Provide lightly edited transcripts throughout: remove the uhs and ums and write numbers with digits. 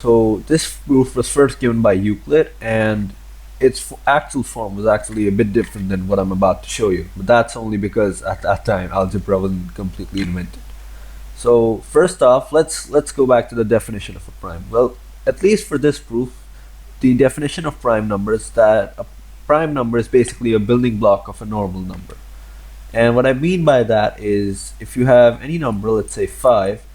So this proof was first given by Euclid, and its actual form was actually a bit different than what I'm about to show you. But that's only because at that time algebra wasn't completely invented. So first off, let's go back to the definition of a prime. Well, at least for this proof, the definition of prime number is that a prime number is basically a building block of a normal number. And what I mean by that is if you have any number, let's say 5,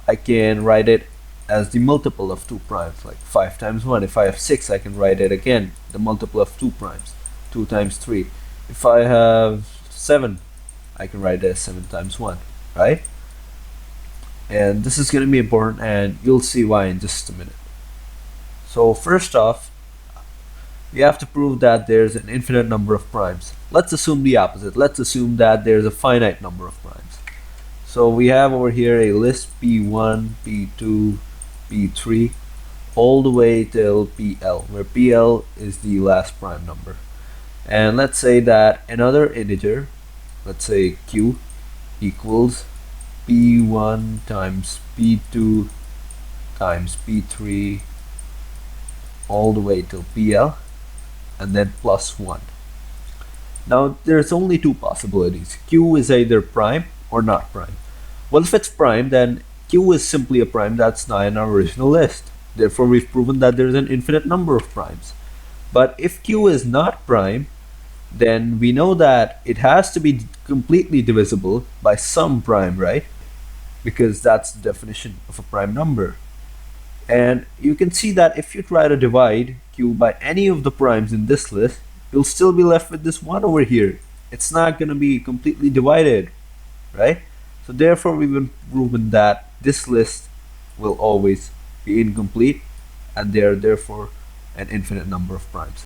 I can write it as the multiple of 2 primes, like 5 times 1. If I have 6, I can write it again, the multiple of 2 primes, 2 times 3. If I have 7, I can write it as 7 times 1, right? And this is going to be important, and you'll see why in just a minute. So first off, we have to prove that there's an infinite number of primes. Let's assume the opposite. Let's assume that there's a finite number of primes. So we have over here a list P1, P2, P3, all the way till PL, where PL is the last prime number. And let's say that another integer, let's say Q, equals P1 times P2 times P3 all the way till PL, and then plus 1. Now there's only two possibilities. Q is either prime or not prime. Well, if it's prime, then Q is simply a prime that's not in our original list. Therefore, we've proven that there's an infinite number of primes. But if Q is not prime, then we know that it has to be completely divisible by some prime, right? Because that's the definition of a prime number. And you can see that if you try to divide Q by any of the primes in this list, you'll still be left with this 1 over here. It's not going to be completely divided, right? So therefore, we've proven that this list will always be incomplete, and there are therefore an infinite number of primes.